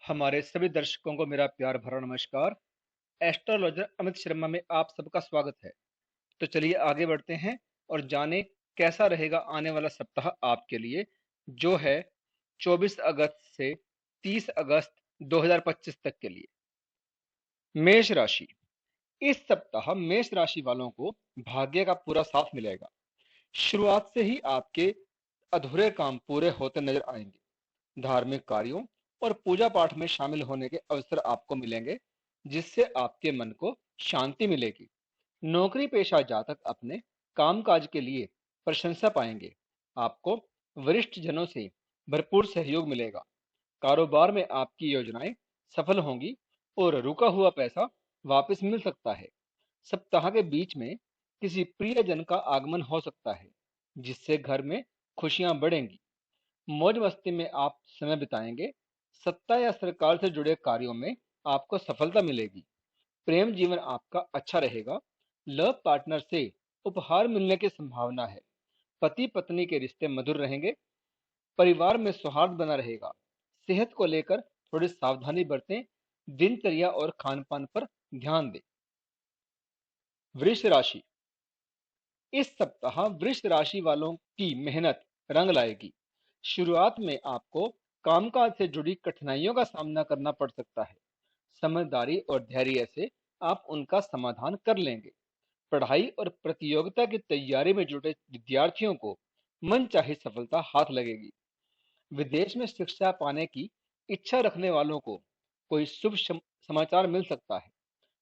हमारे सभी दर्शकों को मेरा प्यार भरा नमस्कार। एस्ट्रोलॉजर अमित शर्मा में आप सबका स्वागत है। तो चलिए आगे बढ़ते हैं और जानें कैसा रहेगा आने वाला सप्ताह आपके लिए, जो है 24 अगस्त से 30 अगस्त 2025 तक के लिए। मेष राशि। इस सप्ताह मेष राशि वालों को भाग्य का पूरा साथ मिलेगा। शुरुआत से ही आपके अधूरे काम पूरे होते नजर आएंगे। धार्मिक कार्यों और पूजा पाठ में शामिल होने के अवसर आपको मिलेंगे, जिससे आपके मन को शांति मिलेगी। नौकरी पेशा जातक अपने कामकाज के लिए प्रशंसा पाएंगे। आपको वरिष्ठ जनों से भरपूर सहयोग मिलेगा। कारोबार में आपकी योजनाएं सफल होंगी और रुका हुआ पैसा वापस मिल सकता है। सप्ताह के बीच में किसी प्रियजन का आगमन हो सकता है, जिससे घर में खुशियां बढ़ेंगी। मौज मस्ती में आप समय बिताएंगे। सत्ता या सरकार से जुड़े कार्यों में आपको सफलता मिलेगी। प्रेम जीवन आपका अच्छा रहेगा। लव पार्टनर से उपहार मिलने की संभावना है। पति पत्नी के रिश्ते मधुर रहेंगे। परिवार में सौहार्द बना रहेगा। सेहत को लेकर थोड़ी सावधानी बरतें। दिनचर्या और खान पान पर ध्यान दें। वृष राशि। इस सप्ताह वृष राशि वालों की मेहनत रंग लाएगी। शुरुआत में आपको कामकाज से जुड़ी कठिनाइयों का सामना करना पड़ सकता है। समझदारी और धैर्य से आप उनका समाधान कर लेंगे। पढ़ाई और प्रतियोगिता की तैयारी में जुटे विद्यार्थियों को मनचाही सफलता हाथ लगेगी। विदेश में शिक्षा पाने की इच्छा रखने वालों को कोई समाचार मिल सकता है।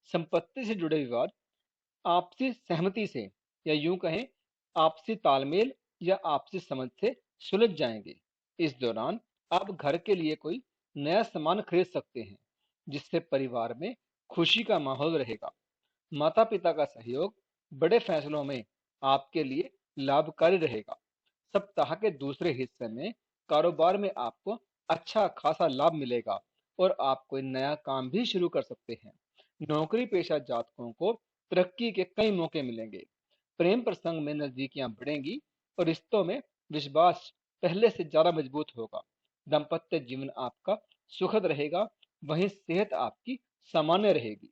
संपत्ति से जुड़े विवाद आपसी सहमति से, या यूं कहें आपसी तालमेल या आपसी समझ से सुलझ जाएंगे। इस दौरान आप घर के लिए कोई नया सामान खरीद सकते हैं, जिससे परिवार में खुशी का माहौल रहेगा। माता पिता का सहयोग बड़े फैसलों में आपके लिए लाभकारी रहेगा। सप्ताह के दूसरे हिस्से में कारोबार में आपको अच्छा खासा लाभ मिलेगा और आप कोई नया काम भी शुरू कर सकते हैं। नौकरी पेशा जातकों को तरक्की के कई मौके मिलेंगे। प्रेम प्रसंग में नजदीकियां बढ़ेंगी और रिश्तों में विश्वास पहले से ज्यादा मजबूत होगा। दाम्पत्य जीवन आपका सुखद रहेगा। वहीं सेहत आपकी सामान्य रहेगी।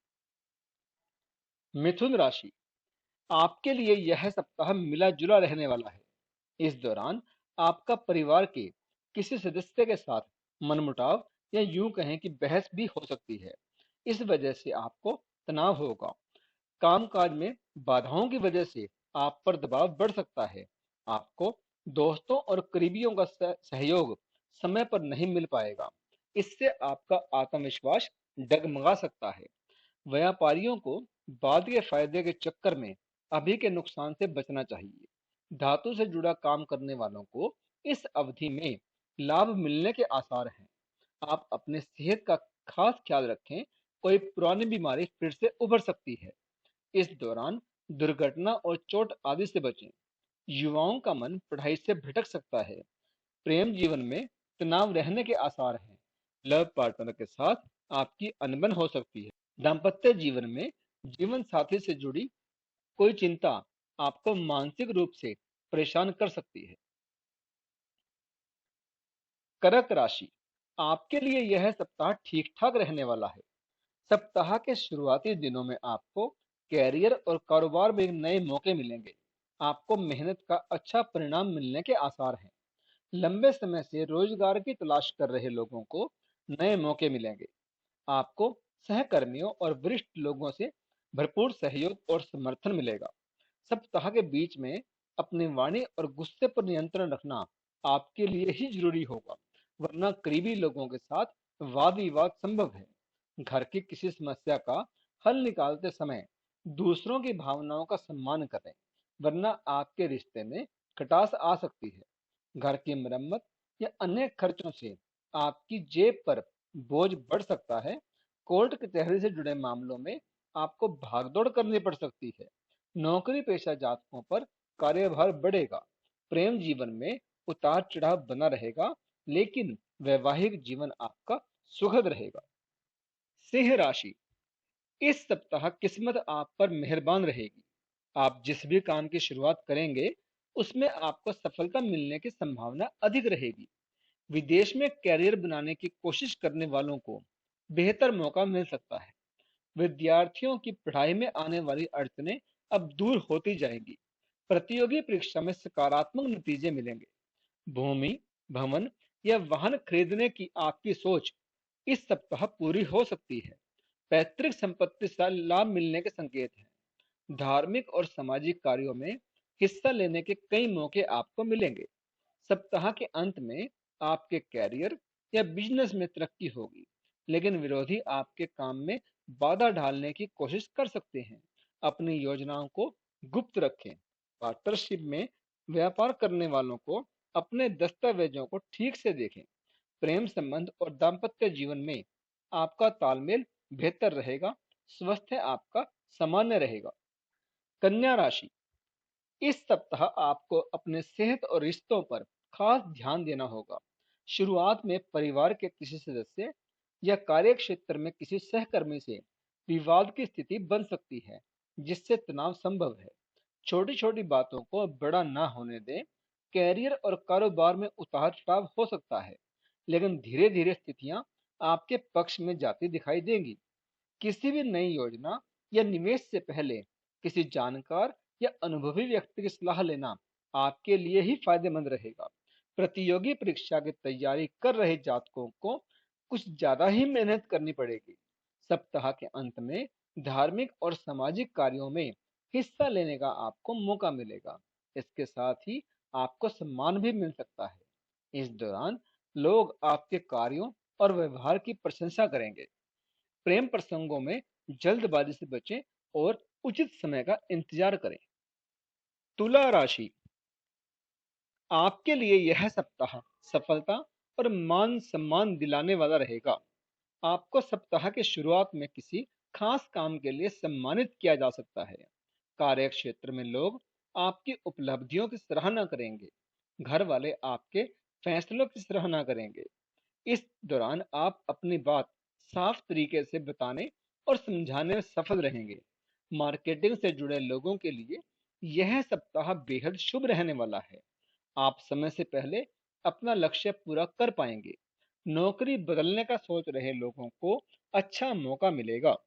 मिथुन राशि। आपके लिए यह सप्ताह मिला जुला रहने वाला है। इस दौरान आपका परिवार के किसी सदस्य के साथ मनमुटाव या यूं कहें कि बहस भी हो सकती है। इस वजह से आपको तनाव होगा। कामकाज में बाधाओं की वजह से आप पर दबाव बढ़ सकता है। आपको दोस्तों और करीबियों का सहयोग समय पर नहीं मिल पाएगा। इससे आपका आत्मविश्वास डगमगा सकता है। व्यापारियों को बाद के फायदे के चक्कर में अभी के नुकसान से बचना चाहिए। धातु से जुड़ा काम करने वालों को इस अवधि में लाभ मिलने के आसार हैं। आप अपने सेहत का खास ख्याल रखें। कोई पुरानी बीमारी फिर से उभर सकती है। इस दौरान दुर्घटना और चोट आदि से बचें। युवाओं का मन पढ़ाई से भटक सकता है। प्रेम जीवन में तनाव रहने के आसार हैं। लव पार्टनर के साथ आपकी अनबन हो सकती है। दाम्पत्य जीवन में जीवन साथी से जुड़ी कोई चिंता आपको मानसिक रूप से परेशान कर सकती है। कर्क राशि। आपके लिए यह सप्ताह ठीक ठाक रहने वाला है। सप्ताह के शुरुआती दिनों में आपको कैरियर और कारोबार में नए मौके मिलेंगे। आपको मेहनत का अच्छा परिणाम मिलने के आसार हैं। लंबे समय से रोजगार की तलाश कर रहे लोगों को नए मौके मिलेंगे। आपको सहकर्मियों और वरिष्ठ लोगों से भरपूर सहयोग और समर्थन मिलेगा। सप्ताह के बीच में अपनी वाणी और गुस्से पर नियंत्रण रखना आपके लिए ही जरूरी होगा, वरना करीबी लोगों के साथ वाद विवाद संभव है। घर की किसी समस्या का हल निकालते समय दूसरों की भावनाओं का सम्मान करें, वरना आपके रिश्ते में खटास आ सकती है। घर की मरम्मत या अन्य खर्चों से आपकी जेब पर बोझ बढ़ सकता है। कोर्ट कचहरी से जुड़े मामलों में आपको भागदौड़ करनी पड़ सकती है। नौकरी पेशा जातकों पर कार्यभार बढ़ेगा। प्रेम जीवन में उतार चढ़ाव बना रहेगा, लेकिन वैवाहिक जीवन आपका सुखद रहेगा। सिंह राशि। इस सप्ताह किस्मत आप पर मेहरबान रहेगी। आप जिस भी काम की शुरुआत करेंगे, उसमें आपको सफलता मिलने की संभावना अधिक रहेगी। विदेश में कैरियर बनाने की कोशिश करने वालों को बेहतर मौका मिल सकता है। विद्यार्थियों की पढ़ाई में आने वाली अड़चनें अब दूर होती जाएंगी। प्रतियोगी परीक्षा में सकारात्मक नतीजे मिलेंगे। भूमि, भवन या वाहन खरीदने की आपकी सोच इस सप्ताह पूरी हो सकती है। पैतृक संपत्ति से लाभ मिलने के संकेत हैं। धार्मिक और सामाजिक कार्यों में हिस्सा लेने के कई मौके आपको मिलेंगे। सप्ताह के अंत में आपके कैरियर या बिजनेस में तरक्की होगी, लेकिन विरोधी आपके काम में बाधा डालने की कोशिश कर सकते हैं। अपनी योजनाओं को गुप्त रखें। पार्टनरशिप में व्यापार करने वालों को अपने दस्तावेजों को ठीक से देखें। प्रेम संबंध और दाम्पत्य जीवन में आपका तालमेल बेहतर रहेगा। स्वास्थ्य आपका सामान्य रहेगा। कन्या राशि, इस सप्ताह आपको अपने सेहत और रिश्तों पर खास ध्यान देना होगा। शुरुआत में परिवार के किसी सदस्य या कार्य क्षेत्र में किसी सहकर्मी से विवाद की स्थिति बन सकती है, जिससे तनाव संभव है। छोटी छोटी बातों को बड़ा ना होने दें। कैरियर और कारोबार में उतार चढ़ाव हो सकता है, लेकिन धीरे धीरे स्थितियां आपके पक्ष में जाती दिखाई देंगी। किसी भी नई योजना या निवेश से पहले किसी जानकार या अनुभवी व्यक्ति की सलाह लेना आपके लिए ही फायदेमंद रहेगा। प्रतियोगी परीक्षा की तैयारी कर रहे जातकों को कुछ ज्यादा ही मेहनत करनी पड़ेगी। सप्ताह के अंत में धार्मिक और सामाजिक कार्यों में हिस्सा लेने का आपको मौका मिलेगा। इसके साथ ही आपको सम्मान भी मिल सकता है। इस दौरान लोग आपके कार्यों और व्यवहार की प्रशंसा करेंगे। प्रेम प्रसंगों में जल्दबाजी से बचें और उचित समय का इंतजार करें। तुला राशि, आपके लिए यह सप्ताह सफलता और मान सम्मान दिलाने वाला रहेगा। आपको सप्ताह के शुरुआत में किसी खास काम के लिए सम्मानित किया जा सकता है। कार्य क्षेत्र में लोग आपकी उपलब्धियों की सराहना करेंगे। घर वाले आपके फैसलों की सराहना करेंगे। इस दौरान आप अपनी बात साफ तरीके से बताने और समझाने में सफल रहेंगे। मार्केटिंग से जुड़े लोगों के लिए यह सप्ताह बेहद शुभ रहने वाला है। आप समय से पहले अपना लक्ष्य पूरा कर पाएंगे। नौकरी बदलने का सोच रहे लोगों को अच्छा मौका मिलेगा।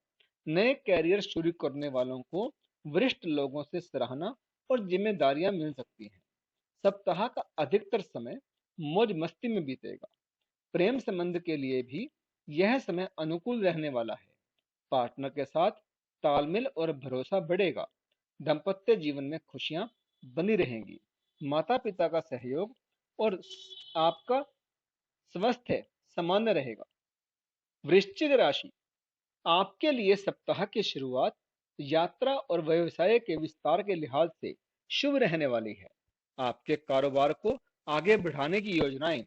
नए कैरियर शुरू करने वालों को वरिष्ठ लोगों से सराहना और जिम्मेदारियां मिल सकती हैं। सप्ताह का अधिकतर समय मौज मस्ती में बीतेगा। प्रेम संबंध के लिए भी यह समय अनुकूल रहने वाला है। पार्टनर के साथ तालमेल और भरोसा बढ़ेगा। दाम्पत्य जीवन में खुशियां बनी रहेंगी। माता पिता का सहयोग और आपका स्वास्थ्य सामान्य रहेगा। वृश्चिक राशि, आपके लिए सप्ताह की शुरुआत यात्रा और व्यवसाय के विस्तार के लिहाज से शुभ रहने वाली है। आपके कारोबार को आगे बढ़ाने की योजनाएं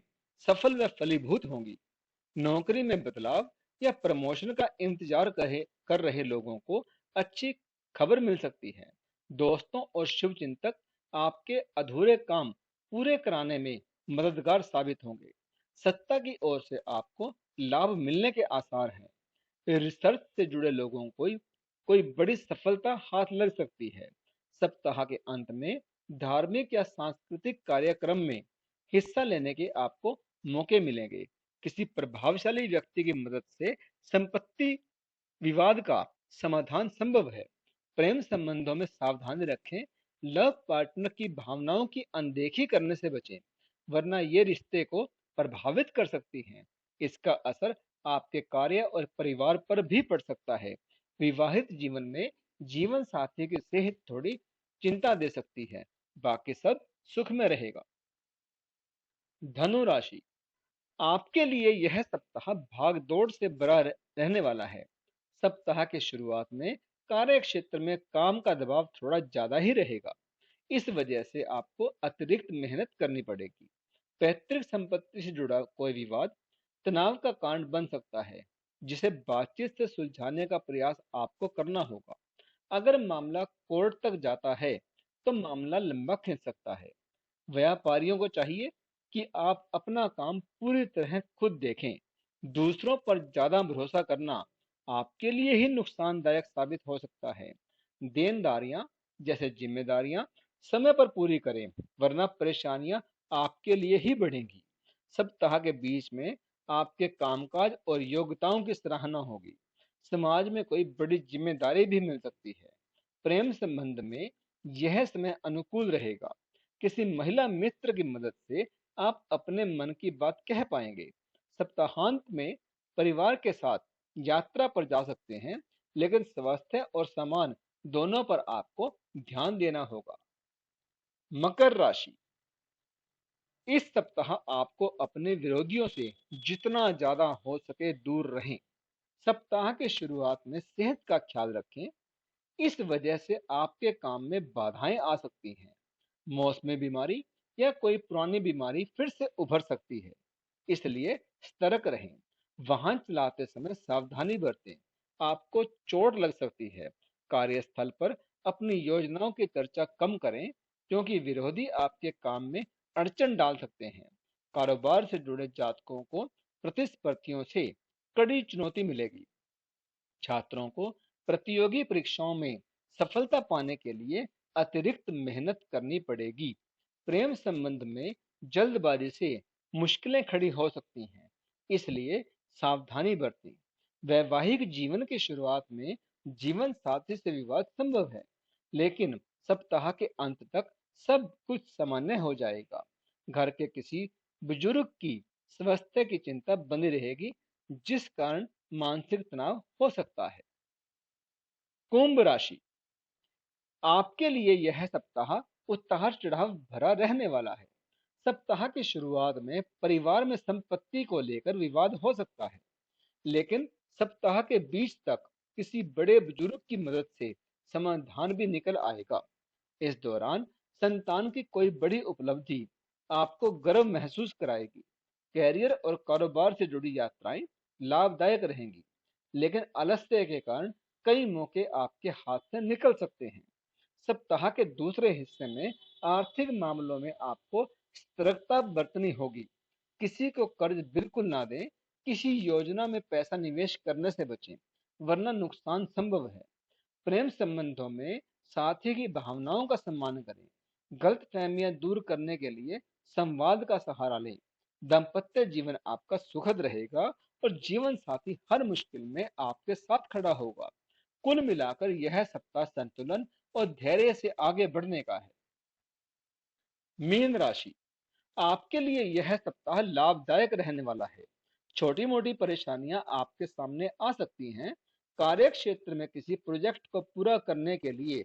सफल व फलीभूत होंगी। नौकरी में बदलाव या प्रमोशन का इंतजार कर रहे लोगों को अच्छी खबर मिल सकती है। दोस्तों और शुभचिंतक आपके अधूरे काम पूरे कराने में मददगार साबित होंगे। सत्ता की ओर से आपको लाभ मिलने के आसार हैं। रिसर्च से जुड़े लोगों को कोई बड़ी सफलता हाथ लग सकती है। सप्ताह के अंत में धार्मिक या सांस्कृतिक कार्यक्रम में हिस्सा लेने के आपको मौके मिलेंगे। किसी प्रभावशाली व्यक्ति की मदद से संपत्ति विवाद का समाधान संभव है। प्रेम संबंधों में सावधानी रखें। लव पार्टनर की भावनाओं की अनदेखी करने से बचें, वरना ये रिश्ते को प्रभावित कर सकती हैं। इसका असर आपके कार्य और परिवार पर भी पड़ सकता है। विवाहित जीवन में जीवन साथी की सेहत थोड़ी चिंता दे सकती है, बाकी सब सुख में रहेगा। धनु राशि, आपके लिए यह सप्ताह भाग दौड़ से भरा रहने वाला है। सप्ताह के शुरुआत में कार्य क्षेत्र में काम का दबाव थोड़ा ज्यादा ही रहेगा। इस वजह से आपको अतिरिक्त मेहनत करनी पड़ेगी। पैतृक संपत्ति से जुड़ा कोई विवाद तनाव का कारण बन सकता है, जिसे बातचीत से सुलझाने का प्रयास आपको करना होगा। अगर मामला कोर्ट तक जाता है तो मामला लंबा खिंच सकता है। व्यापारियों को चाहिए कि आप अपना काम पूरी तरह खुद देखें। दूसरों पर ज्यादा भरोसा करना आपके लिए ही नुकसानदायक साबित हो सकता है। देनदारियां जैसे जिम्मेदारियां समय पर पूरी करें, वरना परेशानियां आपके लिए ही बढ़ेंगी। सप्ताह के बीच में आपके कामकाज और योग्यताओं की सराहना होगी। समाज में कोई बड़ी जिम्मेदारी भी मिल सकती है। प्रेम संबंध में यह समय अनुकूल रहेगा। किसी महिला मित्र की मदद से आप अपने मन की बात कह पाएंगे। सप्ताहांत में परिवार के साथ यात्रा पर जा सकते हैं, लेकिन स्वास्थ्य और सामान दोनों पर आपको ध्यान देना होगा। मकर राशि, इस सप्ताह आपको अपने विरोधियों से जितना ज्यादा हो सके दूर रहें। सप्ताह के शुरुआत में सेहत का ख्याल रखें, इस वजह से आपके काम में बाधाएं आ सकती हैं। मौसमी बीमारी या कोई पुरानी बीमारी फिर से उभर सकती है, इसलिए सतर्क रहें। वाहन चलाते समय सावधानी बरतें, आपको चोट लग सकती है। कार्यस्थल पर अपनी योजनाओं की चर्चा कम करें, क्योंकि विरोधी आपके काम में अड़चन डाल सकते हैं। कारोबार से जुड़े जातकों को प्रतिस्पर्धियों से कड़ी चुनौती मिलेगी। छात्रों को प्रतियोगी परीक्षाओं में सफलता पाने के लिए अतिरिक्त मेहनत करनी पड़ेगी। प्रेम संबंध में जल्दबाजी से मुश्किलें खड़ी हो सकती हैं, इसलिए सावधानी बरतें। वैवाहिक जीवन की शुरुआत में जीवन साथी से विवाद संभव है, लेकिन सप्ताह के अंत तक सब कुछ सामान्य हो जाएगा। घर के किसी बुजुर्ग की स्वास्थ्य की चिंता बनी रहेगी, जिस कारण मानसिक तनाव हो सकता है। कुंभ राशि, आपके लिए यह सप्ताह उतार चढ़ाव भरा रहने वाला है। सप्ताह की शुरुआत में परिवार में संपत्ति को लेकर विवाद हो सकता है, लेकिन सप्ताह के बीच तक किसी बड़े बुजुर्ग की मदद से समाधान भी निकल आएगा। इस दौरान संतान की कोई बड़ी उपलब्धि आपको गर्व महसूस कराएगी। कैरियर और कारोबार से जुड़ी यात्राएं लाभदायक रहेंगी, लेकिन आलस्य के कारण कई मौके आपके हाथ से निकल सकते हैं। सप्ताह के दूसरे हिस्से में आर्थिक मामलों में आपको सतर्कता बरतनी होगी। किसी को कर्ज बिल्कुल ना दें, किसी योजना में पैसा निवेश करने से बचें, वरना नुकसान संभव है। प्रेम संबंधों में साथी की भावनाओं का सम्मान करें। गलतफहमियां दूर करने के लिए संवाद का सहारा लें। दाम्पत्य जीवन आपका सुखद रहेगा और जीवन साथी हर मुश्किल में आपके साथ खड़ा होगा। कुल मिलाकर यह सप्ताह संतुलन और धैर्य से आगे बढ़ने का है। मीन राशि, आपके लिए यह सप्ताह लाभदायक रहने वाला है। छोटी मोटी परेशानियां आपके सामने आ सकती हैं। कार्य क्षेत्र में किसी प्रोजेक्ट को पूरा करने के लिए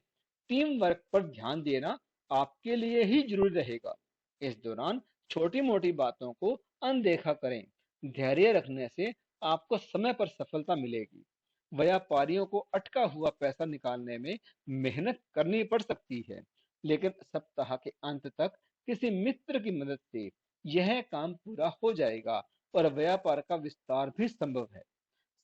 टीम वर्क पर ध्यान देना आपके लिए ही जरूरी रहेगा। इस दौरान छोटी मोटी बातों को अनदेखा करें। धैर्य रखने से आपको समय पर सफलता मिलेगी। व्यापारियों को अटका हुआ पैसा निकालने में मेहनत करनी पड़ सकती है, लेकिन सप्ताह के अंत तक किसी मित्र की मदद से यह काम पूरा हो जाएगा और व्यापार का विस्तार भी संभव है।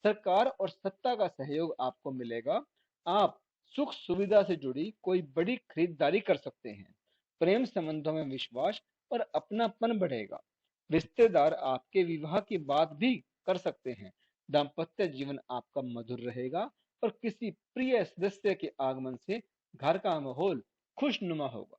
सरकार और सत्ता का सहयोग आपको मिलेगा। आप सुख सुविधा से जुड़ी कोई बड़ी खरीदारी कर सकते हैं। प्रेम संबंधों में विश्वास और अपनापन बढ़ेगा। रिश्तेदार आपके विवाह की बात भी कर सकते हैं। दाम्पत्य जीवन आपका मधुर रहेगा और किसी प्रिय सदस्य के आगमन से घर का माहौल खुशनुमा होगा।